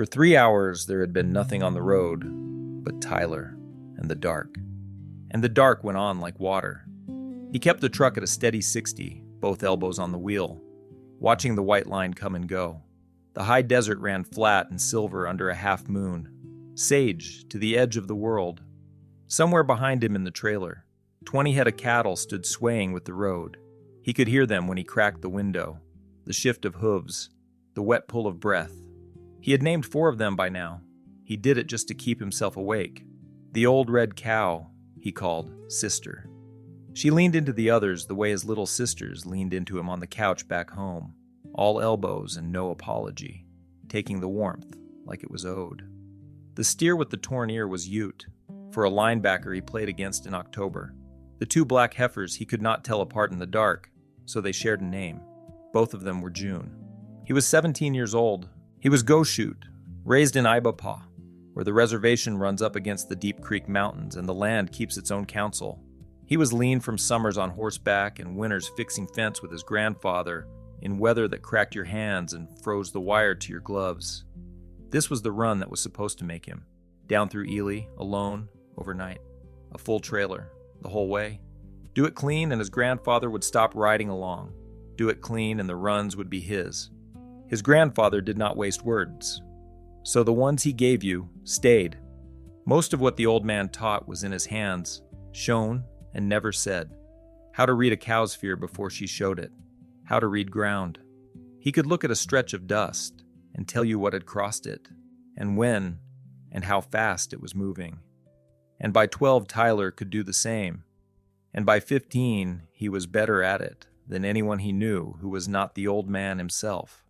For 3 hours there had been nothing on the road but Tyler and the dark. And the dark went on like water. He kept the truck at a steady 60, both elbows on the wheel, watching the white line come and go. The high desert ran flat and silver under a half moon, sage to the edge of the world. Somewhere behind him in the trailer, 20 head of cattle stood swaying with the road. He could hear them when he cracked the window, the shift of hooves, the wet pull of breath. He had named 4 of them by now. He did it just to keep himself awake. The old red cow, he called Sister. She leaned into the others the way his little sisters leaned into him on the couch back home, all elbows and no apology, taking the warmth like it was owed. The steer with the torn ear was Ute, for a linebacker he played against in October. The 2 black heifers he could not tell apart in the dark, so they shared a name. Both of them were June. He was 17 years old. He was Go-Shoot, raised in Ibapaw, where the reservation runs up against the Deep Creek Mountains and the land keeps its own council. He was lean from summers on horseback and winters fixing fence with his grandfather in weather that cracked your hands and froze the wire to your gloves. This was the run that was supposed to make him. Down through Ely, alone, overnight. A full trailer, the whole way. Do it clean and his grandfather would stop riding along. Do it clean and the runs would be his. His grandfather did not waste words. So the ones he gave you stayed. Most of what the old man taught was in his hands, shown and never said. How to read a cow's fear before she showed it. How to read ground. He could look at a stretch of dust and tell you what had crossed it, and when, and how fast it was moving. And by 12, Tyler could do the same. And by 15, he was better at it than anyone he knew who was not the old man himself.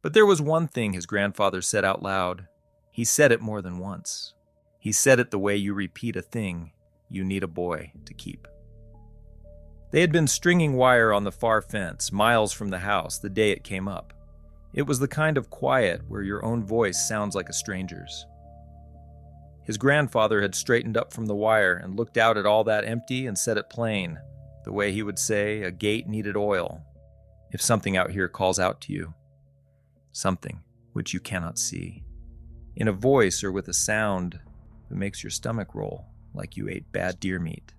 But there was one thing his grandfather said out loud. He said it more than once. He said it the way you repeat a thing you need a boy to keep. They had been stringing wire on the far fence, miles from the house, the day it came up. It was the kind of quiet where your own voice sounds like a stranger's. His grandfather had straightened up from the wire and looked out at all that empty and said it plain, the way he would say a gate needed oil. If something out here calls out to you, something which you cannot see, in a voice or with a sound that makes your stomach roll like you ate bad deer meat,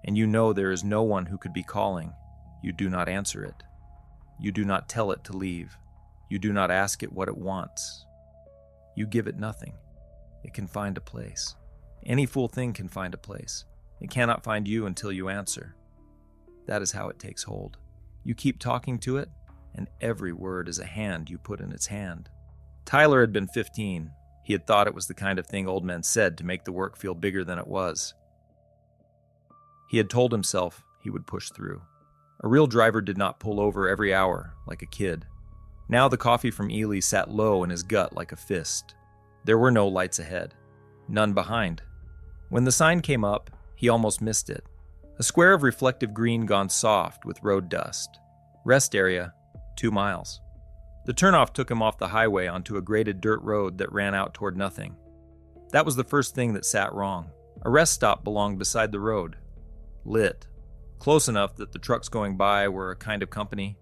and you know there is no one who could be calling, you do not answer it. You do not tell it to leave. You do not ask it what it wants. You give it nothing. It can find a place. Any fool thing can find a place. It cannot find you until you answer. That is how it takes hold. You keep talking to it, and every word is a hand you put in its hand. Tyler had been 15. He had thought it was the kind of thing old men said to make the work feel bigger than it was. He had told himself he would push through. A real driver did not pull over every hour like a kid. Now the coffee from Ely sat low in his gut like a fist. There were no lights ahead. None behind. When the sign came up, he almost missed it. A square of reflective green gone soft with road dust. Rest area, 2 miles. The turnoff took him off the highway onto a graded dirt road that ran out toward nothing. That was the first thing that sat wrong. A rest stop belonged beside the road. Lit. Close enough that the trucks going by were a kind of company.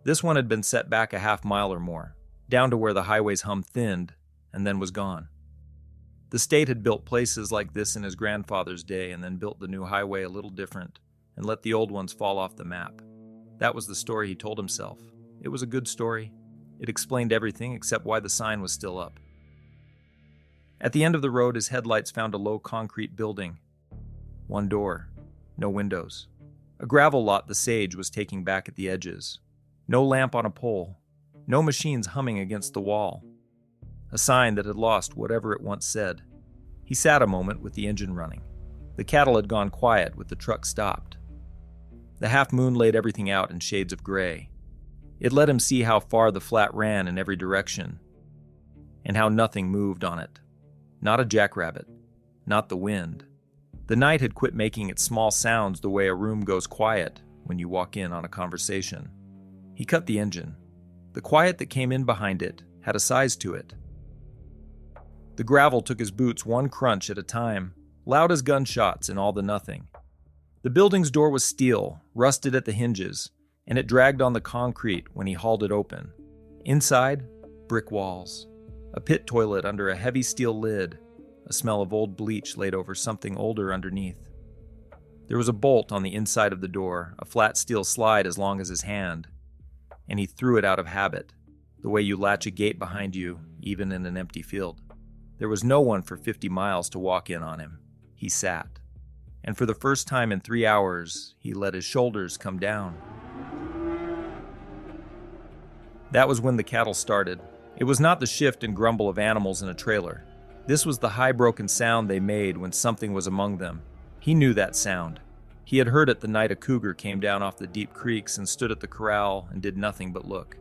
This one had been set back a half mile or more, down to where the highway's hum thinned, and then was gone. The state had built places like this in his grandfather's day and then built the new highway a little different and let the old ones fall off the map. That was the story he told himself. It was a good story. It explained everything except why the sign was still up. At the end of the road, his headlights found a low concrete building. One door, no windows. A gravel lot the sage was taking back at the edges. No lamp on a pole. No machines humming against the wall. A sign that had lost whatever it once said. He sat a moment with the engine running. The cattle had gone quiet with the truck stopped. The half moon laid everything out in shades of gray. It let him see how far the flat ran in every direction, and how nothing moved on it. Not a jackrabbit, not the wind. The night had quit making its small sounds the way a room goes quiet when you walk in on a conversation. He cut the engine. The quiet that came in behind it had a size to it. The gravel took his boots one crunch at a time, loud as gunshots in all the nothing. The building's door was steel, rusted at the hinges, and it dragged on the concrete when he hauled it open. Inside, brick walls. A pit toilet under a heavy steel lid, a smell of old bleach laid over something older underneath. There was a bolt on the inside of the door, a flat steel slide as long as his hand, and he threw it out of habit, the way you latch a gate behind you, even in an empty field. There was no one for 50 miles to walk in on him. He sat, and for the first time in 3 hours, he let his shoulders come down. That was when the cattle started. It was not the shift and grumble of animals in a trailer. This was the high broken sound they made when something was among them. He knew that sound. He had heard it the night a cougar came down off the deep creeks and stood at the corral and did nothing but look.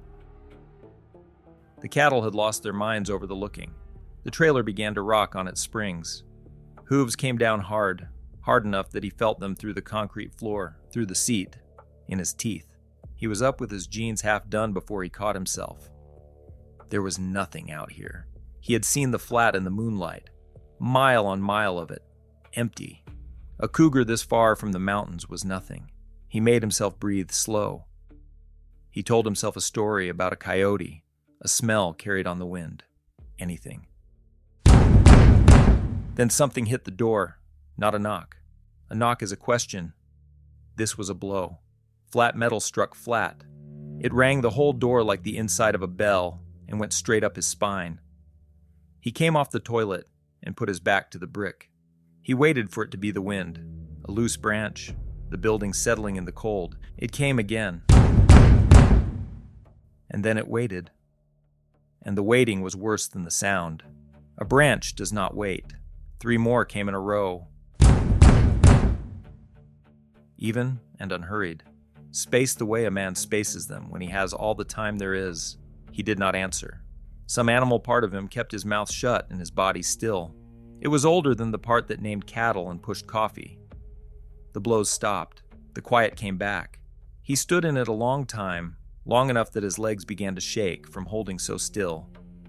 The cattle had lost their minds over the looking. The trailer began to rock on its springs. Hooves came down hard enough that he felt them through the concrete floor, through the seat, in his teeth. He was up with his jeans half done before he caught himself. There was nothing out here. He had seen the flat in the moonlight, mile on mile of it, empty. A cougar this far from the mountains was nothing. He made himself breathe slow. He told himself a story about a coyote, a smell carried on the wind, anything. Then something hit the door, not a knock. A knock is a question. This was a blow. Flat metal struck flat. It rang the whole door like the inside of a bell and went straight up his spine. He came off the toilet and put his back to the brick. He waited for it to be the wind, a loose branch, the building settling in the cold. It came again. And then it waited. And the waiting was worse than the sound. A branch does not wait. 3 more came in a row. Even and unhurried. Spaced the way a man spaces them when he has all the time there is. He did not answer. Some animal part of him kept his mouth shut and his body still. It was older than the part that named cattle and pushed coffee. The blows stopped. The quiet came back. He stood in it a long time, long enough that his legs began to shake from holding so still.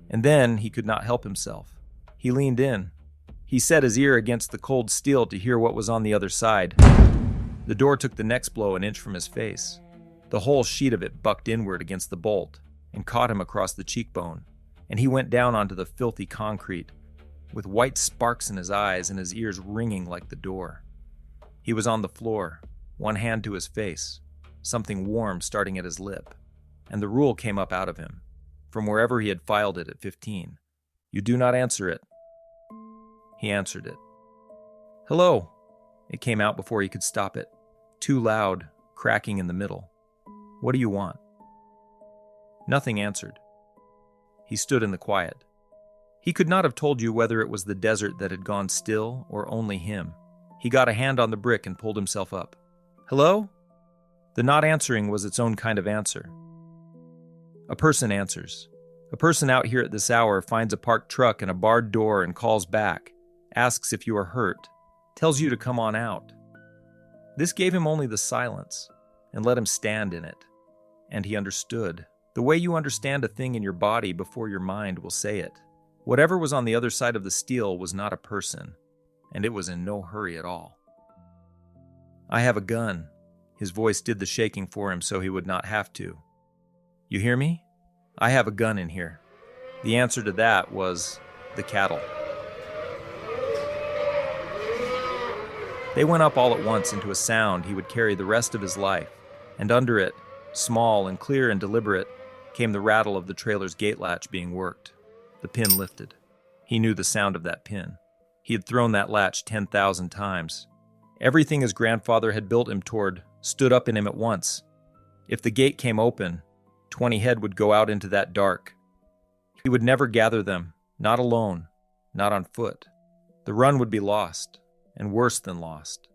And then he could not help himself. He leaned in. He set his ear against the cold steel to hear what was on the other side. The door took the next blow an inch from his face. The whole sheet of it bucked inward against the bolt and caught him across the cheekbone, and he went down onto the filthy concrete, with white sparks in his eyes and his ears ringing like the door. He was on the floor, one hand to his face, something warm starting at his lip, and the rule came up out of him, from wherever he had filed it at 15. You do not answer it. He answered it. Hello. It came out before he could stop it, too loud, cracking in the middle. What do you want? Nothing answered. He stood in the quiet. He could not have told you whether it was the desert that had gone still or only him. He got a hand on the brick and pulled himself up. Hello? The not answering was its own kind of answer. A person answers. A person out here at this hour finds a parked truck and a barred door and calls back, asks if you are hurt, tells you to come on out. This gave him only the silence and let him stand in it. And he understood. The way you understand a thing in your body before your mind will say it. Whatever was on the other side of the steel was not a person, and it was in no hurry at all. I have a gun. His voice did the shaking for him so he would not have to. You hear me? I have a gun in here. The answer to that was the cattle. They went up all at once into a sound he would carry the rest of his life, and under it, small and clear and deliberate, came the rattle of the trailer's gate latch being worked. The pin lifted. He knew the sound of that pin. He had thrown that latch 10,000 times. Everything his grandfather had built him toward stood up in him at once. If the gate came open, 20 head would go out into that dark. He would never gather them, not alone, not on foot. The run would be lost, and worse than lost.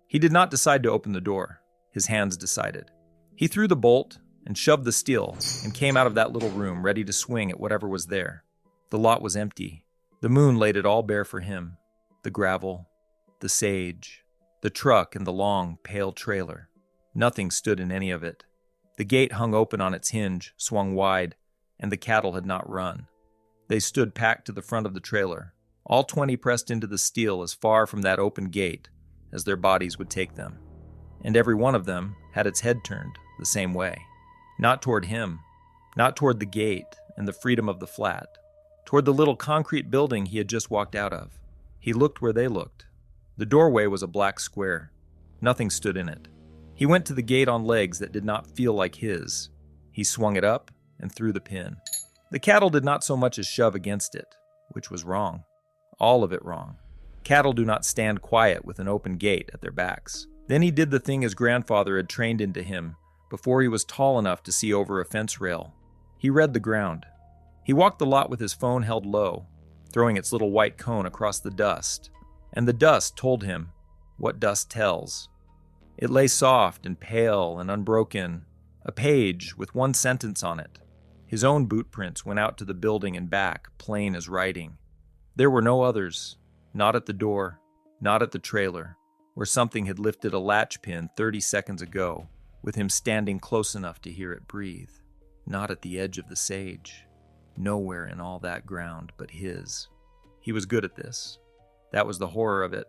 He did not decide to open the door. His hands decided. He threw the bolt and shoved the steel and came out of that little room ready to swing at whatever was there. The lot was empty. The moon laid it all bare for him. The gravel, the sage, the truck, and the long, pale trailer. Nothing stood in any of it. The gate hung open on its hinge, swung wide, and the cattle had not run. They stood packed to the front of the trailer, all 20 pressed into the steel as far from that open gate as their bodies would take them. And every one of them had its head turned the same way. Not toward him, not toward the gate and the freedom of the flat, toward the little concrete building he had just walked out of. He looked where they looked. The doorway was a black square. Nothing stood in it. He went to the gate on legs that did not feel like his. He swung it up and threw the pin. The cattle did not so much as shove against it, which was wrong. All of it wrong. Cattle do not stand quiet with an open gate at their backs. Then he did the thing his grandfather had trained into him before he was tall enough to see over a fence rail. He read the ground. He walked the lot with his phone held low, throwing its little white cone across the dust. And the dust told him what dust tells. It lay soft and pale and unbroken, a page with one sentence on it. His own boot prints went out to the building and back, plain as writing. There were no others, not at the door, not at the trailer, where something had lifted a latch pin 30 seconds ago, with him standing close enough to hear it breathe. Not at the edge of the sage. Nowhere in all that ground but his. He was good at this. That was the horror of it.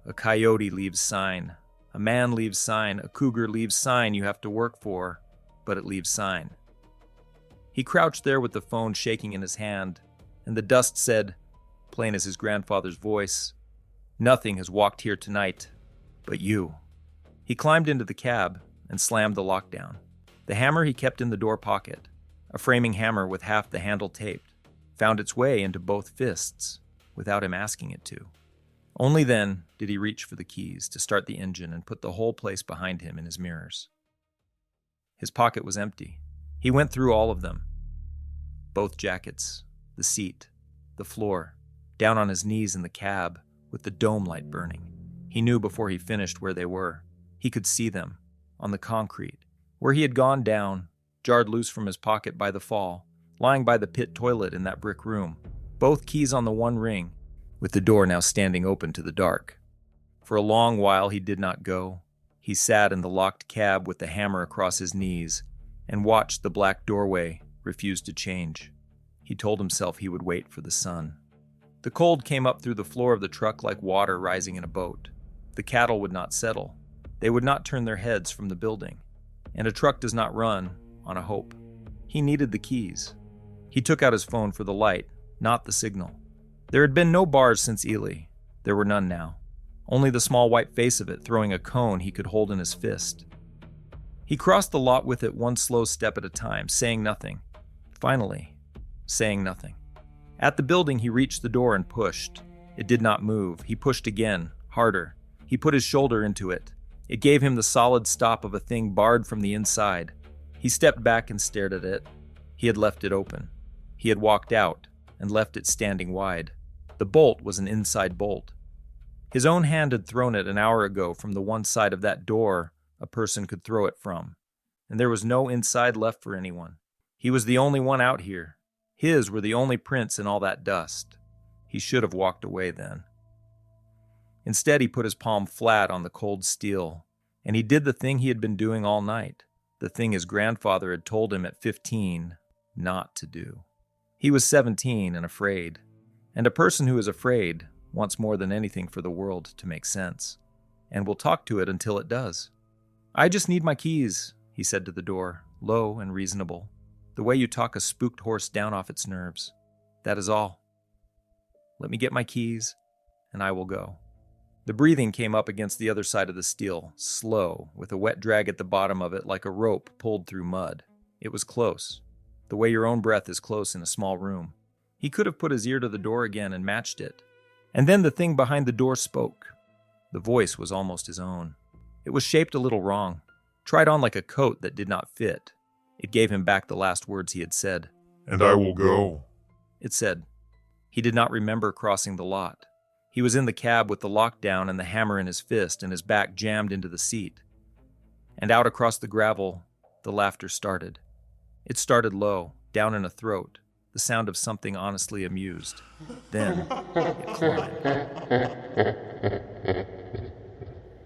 A coyote leaves sign. A man leaves sign. A cougar leaves sign you have to work for, but it leaves sign. He crouched there with the phone shaking in his hand, and the dust said, plain as his grandfather's voice, "Nothing has walked here tonight, but you." He climbed into the cab and slammed the lock down. The hammer he kept in the door pocket, a framing hammer with half the handle taped, found its way into both fists without him asking it to. Only then did he reach for the keys to start the engine and put the whole place behind him in his mirrors. His pocket was empty. He went through all of them. Both jackets, the seat, the floor, down on his knees in the cab with the dome light burning. He knew before he finished where they were. He could see them, on the concrete, where he had gone down, jarred loose from his pocket by the fall, lying by the pit toilet in that brick room, both keys on the one ring, with the door now standing open to the dark. For a long while he did not go. He sat in the locked cab with the hammer across his knees and watched the black doorway refuse to change. He told himself he would wait for the sun. The cold came up through the floor of the truck like water rising in a boat. The cattle would not settle. They would not turn their heads from the building. And a truck does not run on a hope. He needed the keys. He took out his phone for the light, not the signal. There had been no bars since Ely. There were none now. Only the small white face of it throwing a cone he could hold in his fist. He crossed the lot with it one slow step at a time, saying nothing. Finally, saying nothing. At the building, he reached the door and pushed. It did not move. He pushed again, harder. He put his shoulder into it. It gave him the solid stop of a thing barred from the inside. He stepped back and stared at it. He had left it open. He had walked out and left it standing wide. The bolt was an inside bolt. His own hand had thrown it an hour ago from the one side of that door a person could throw it from, and there was no inside left for anyone. He was the only one out here. His were the only prints in all that dust. He should have walked away then. Instead, he put his palm flat on the cold steel, and he did the thing he had been doing all night, the thing his grandfather had told him at 15 not to do. He was 17 and afraid, and a person who is afraid wants more than anything for the world to make sense, and will talk to it until it does. "I just need my keys," he said to the door, low and reasonable, the way you talk a spooked horse down off its nerves. "That is all. Let me get my keys, and I will go." The breathing came up against the other side of the steel, slow, with a wet drag at the bottom of it like a rope pulled through mud. It was close, the way your own breath is close in a small room. He could have put his ear to the door again and matched it. And then the thing behind the door spoke. The voice was almost his own. It was shaped a little wrong, tried on like a coat that did not fit. It gave him back the last words he had said. "And I will go," it said. He did not remember crossing the lot. He was in the cab with the lockdown and the hammer in his fist and his back jammed into the seat. And out across the gravel, the laughter started. It started low, down in a throat, the sound of something honestly amused. Then it climbed.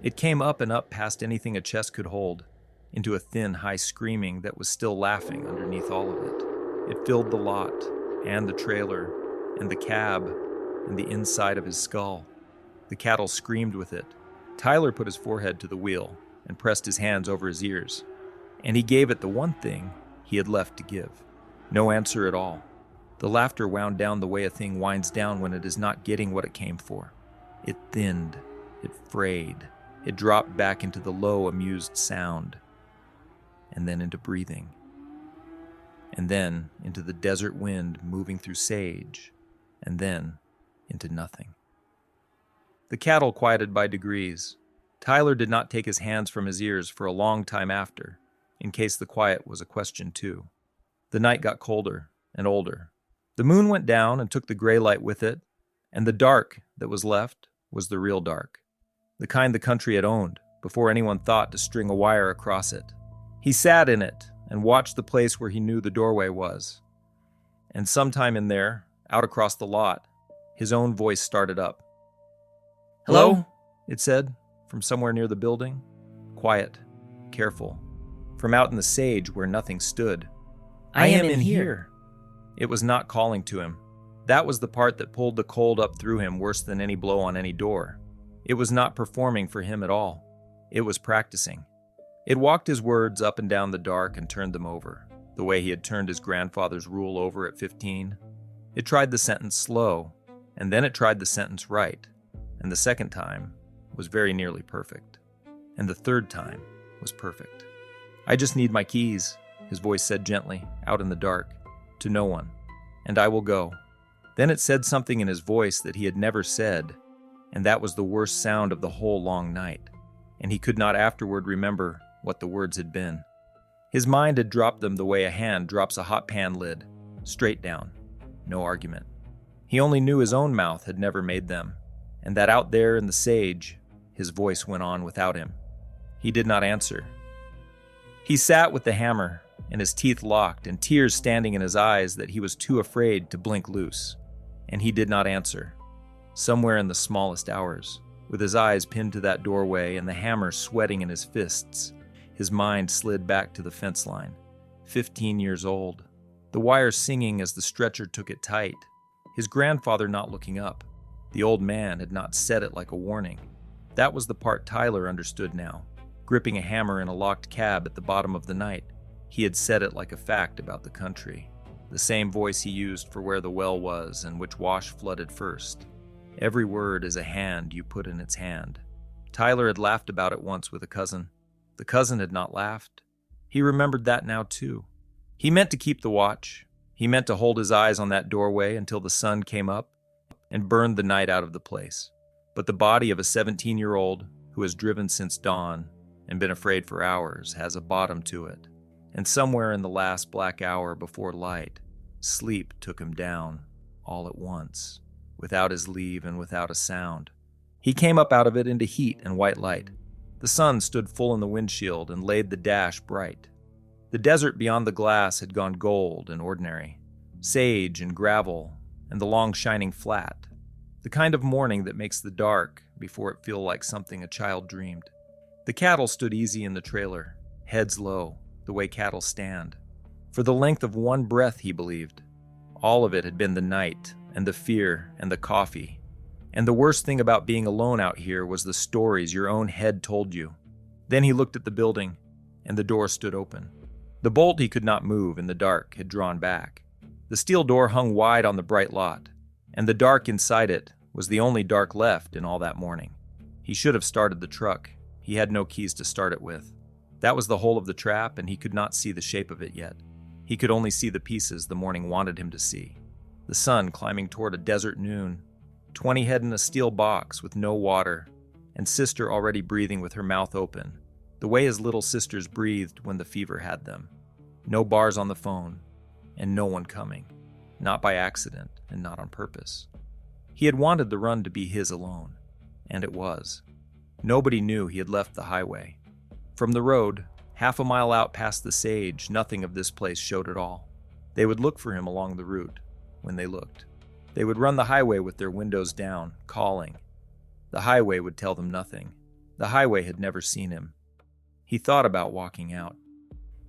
It came up and up past anything a chest could hold, into a thin, high screaming that was still laughing underneath all of it. It filled the lot, and the trailer, and the cab, and the inside of his skull. The cattle screamed with it. Tyler put his forehead to the wheel and pressed his hands over his ears, and he gave it the one thing he had left to give. No answer at all. The laughter wound down the way a thing winds down when it is not getting what it came for. It thinned, it frayed, it dropped back into the low, amused sound, and then into breathing, and then into the desert wind moving through sage, and then into nothing. The cattle quieted by degrees. Tyler did not take his hands from his ears for a long time after, in case the quiet was a question too. The night got colder and older. The moon went down and took the gray light with it, and the dark that was left was the real dark, the kind the country had owned before anyone thought to string a wire across it. He sat in it and watched the place where he knew the doorway was. And sometime in there, out across the lot, his own voice started up. "Hello?" it said, from somewhere near the building. Quiet, careful, from out in the sage where nothing stood. "I am in here." It was not calling to him. That was the part that pulled the cold up through him worse than any blow on any door. It was not performing for him at all. It was practicing. It walked his words up and down the dark and turned them over, the way he had turned his grandfather's rule over at 15. It tried the sentence slow, and then it tried the sentence right, and the second time was very nearly perfect, and the third time was perfect. "I just need my keys," his voice said gently, out in the dark, to no one, "and I will go." Then it said something in his voice that he had never said, and that was the worst sound of the whole long night, and he could not afterward remember what the words had been. His mind had dropped them the way a hand drops a hot pan lid, straight down, no argument. He only knew his own mouth had never made them, and that out there in the sage, his voice went on without him. He did not answer. He sat with the hammer, and his teeth locked, and tears standing in his eyes that he was too afraid to blink loose. And he did not answer. Somewhere in the smallest hours, with his eyes pinned to that doorway and the hammer sweating in his fists, his mind slid back to the fence line. 15 years old. The wire singing as the stretcher took it tight. His grandfather not looking up. The old man had not said it like a warning. That was the part Tyler understood now. Gripping a hammer in a locked cab at the bottom of the night, he had said it like a fact about the country. The same voice he used for where the well was and which wash flooded first. Every word is a hand you put in its hand. Tyler had laughed about it once with a cousin. The cousin had not laughed. He remembered that now too. He meant to keep the watch. He meant to hold his eyes on that doorway until the sun came up and burned the night out of the place. But the body of a 17-year-old who has driven since dawn and been afraid for hours has a bottom to it. And somewhere in the last black hour before light, sleep took him down all at once, without his leave and without a sound. He came up out of it into heat and white light. The sun stood full in the windshield and laid the dash bright. The desert beyond the glass had gone gold and ordinary, sage and gravel, and the long shining flat, the kind of morning that makes the dark before it feel like something a child dreamed. The cattle stood easy in the trailer, heads low, the way cattle stand. For the length of one breath, he believed. All of it had been the night, and the fear, and the coffee. And the worst thing about being alone out here was the stories your own head told you. Then he looked at the building, and the door stood open. The bolt he could not move in the dark had drawn back. The steel door hung wide on the bright lot, and the dark inside it was the only dark left in all that morning. He should have started the truck. He had no keys to start it with. That was the hole of the trap, and he could not see the shape of it yet. He could only see the pieces the morning wanted him to see. The sun climbing toward a desert noon, 20 head in a steel box with no water, and sister already breathing with her mouth open, the way his little sisters breathed when the fever had them. No bars on the phone, and no one coming, not by accident and not on purpose. He had wanted the run to be his alone, and it was. Nobody knew he had left the highway. From the road, half a mile out past the sage, nothing of this place showed at all. They would look for him along the route, when they looked. They would run the highway with their windows down, calling. The highway would tell them nothing. The highway had never seen him. He thought about walking out.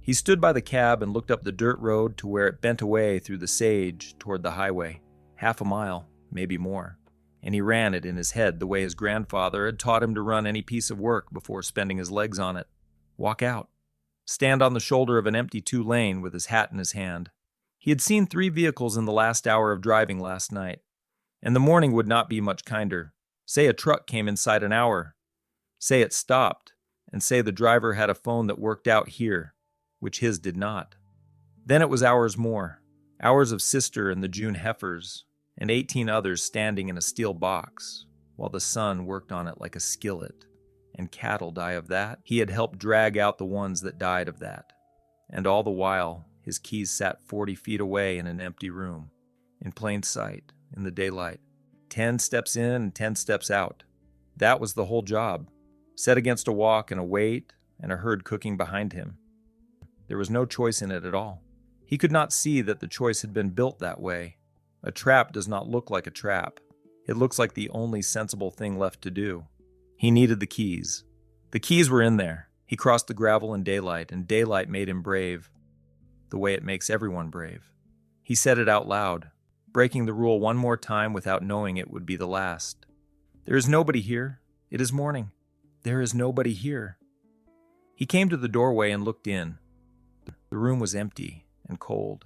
He stood by the cab and looked up the dirt road to where it bent away through the sage toward the highway, half a mile, maybe more. And he ran it in his head the way his grandfather had taught him to run any piece of work before spending his legs on it. Walk out. Stand on the shoulder of an empty two-lane with his hat in his hand. He had seen 3 vehicles in the last hour of driving last night, and the morning would not be much kinder. Say a truck came inside an hour. Say it stopped, and say the driver had a phone that worked out here, which his did not. Then it was hours more, hours of Sister and the June heifers, and 18 others standing in a steel box, while the sun worked on it like a skillet. And cattle die of that? He had helped drag out the ones that died of that. And all the while, his keys sat 40 feet away in an empty room, in plain sight, in the daylight. 10 steps in and 10 steps out. That was the whole job, set against a walk and a wait and a herd cooking behind him. There was no choice in it at all. He could not see that the choice had been built that way. A trap does not look like a trap. It looks like the only sensible thing left to do. He needed the keys. The keys were in there. He crossed the gravel in daylight, and daylight made him brave, the way it makes everyone brave. He said it out loud, breaking the rule one more time without knowing it would be the last. There is nobody here. It is morning. There is nobody here. He came to the doorway and looked in. The room was empty and cold,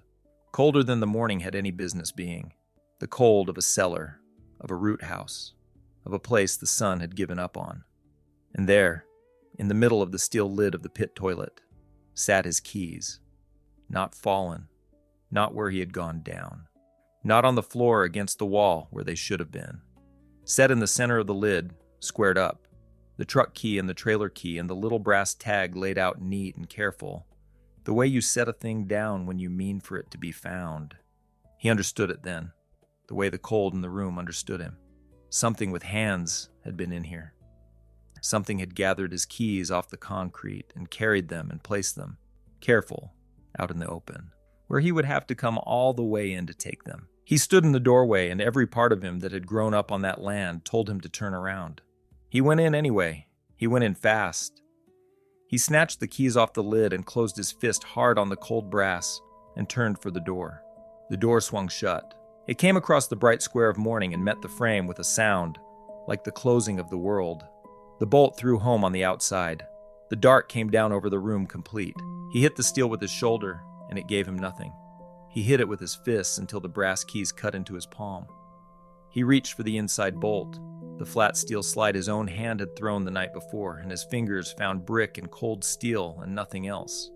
colder than the morning had any business being, the cold of a cellar, of a root house, of a place the sun had given up on. And there, in the middle of the steel lid of the pit toilet, sat his keys, not fallen, not where he had gone down, not on the floor against the wall where they should have been. Set in the center of the lid, squared up, the truck key and the trailer key and the little brass tag laid out neat and careful, the way you set a thing down when you mean for it to be found. He understood it then, the way the cold in the room understood him. Something with hands had been in here. Something had gathered his keys off the concrete and carried them and placed them, careful, out in the open, where he would have to come all the way in to take them. He stood in the doorway, and every part of him that had grown up on that land told him to turn around. He went in anyway. He went in fast. He snatched the keys off the lid and closed his fist hard on the cold brass and turned for the door. The door swung shut. It came across the bright square of morning and met the frame with a sound, like the closing of the world. The bolt threw home on the outside. The dark came down over the room complete. He hit the steel with his shoulder, and it gave him nothing. He hit it with his fists until the brass keys cut into his palm. He reached for the inside bolt, the flat steel slide his own hand had thrown the night before, and his fingers found brick and cold steel and nothing else.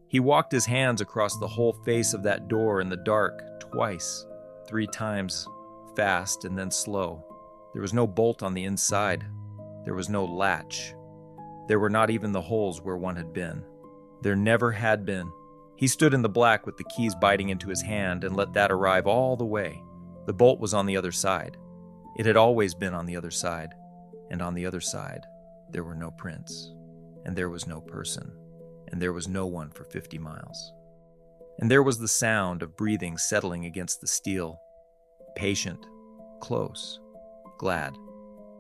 He walked his hands across the whole face of that door in the dark twice, 3 times, fast and then slow. There was no bolt on the inside. There was no latch. There were not even the holes where one had been. There never had been. He stood in the black with the keys biting into his hand and let that arrive all the way. The bolt was on the other side. It had always been on the other side. And on the other side, there were no prints. And there was no person. And there was no one for 50 miles. And there was the sound of breathing settling against the steel. Patient, close, glad.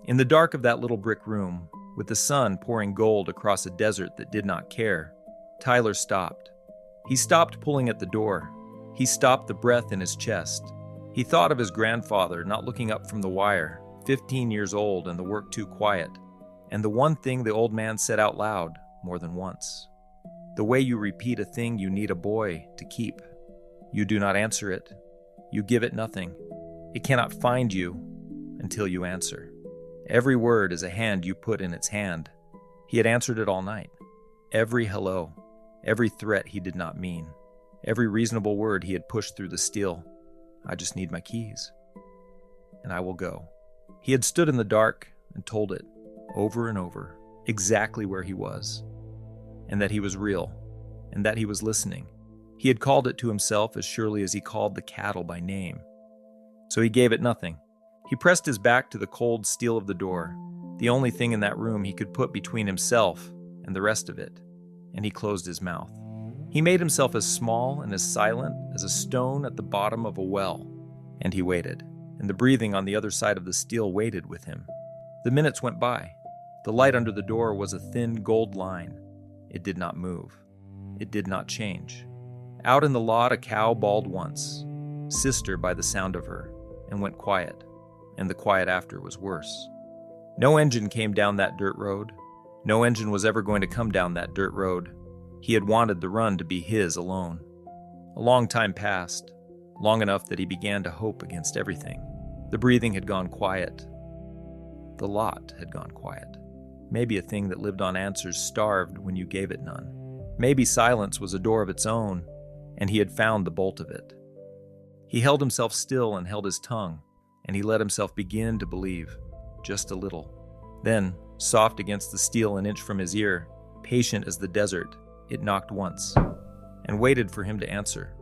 In the dark of that little brick room, with the sun pouring gold across a desert that did not care, Tyler stopped. He stopped pulling at the door. He stopped the breath in his chest. He thought of his grandfather not looking up from the wire, 15 years old and the work too quiet, and the one thing the old man said out loud more than once. The way you repeat a thing you need a boy to keep. You do not answer it. You give it nothing. It cannot find you until you answer. Every word is a hand you put in its hand. He had answered it all night. Every hello, every threat he did not mean, every reasonable word he had pushed through the steel. I just need my keys, and I will go. He had stood in the dark and told it, over and over, exactly where he was, and that he was real, and that he was listening. He had called it to himself as surely as he called the cattle by name. So he gave it nothing. He pressed his back to the cold steel of the door, the only thing in that room he could put between himself and the rest of it, and he closed his mouth. He made himself as small and as silent as a stone at the bottom of a well, and he waited, and the breathing on the other side of the steel waited with him. The minutes went by. The light under the door was a thin gold line. It did not move. It did not change. Out in the lot a cow bawled once, Sister by the sound of her, and went quiet, and the quiet after was worse. No engine came down that dirt road. No engine was ever going to come down that dirt road. He had wanted the run to be his alone. A long time passed, long enough that he began to hope against everything. The breathing had gone quiet. The lot had gone quiet. Maybe a thing that lived on answers starved when you gave it none. Maybe silence was a door of its own, and he had found the bolt of it. He held himself still and held his tongue, and he let himself begin to believe, just a little. Then, soft against the steel an inch from his ear, patient as the desert, it knocked once, and waited for him to answer.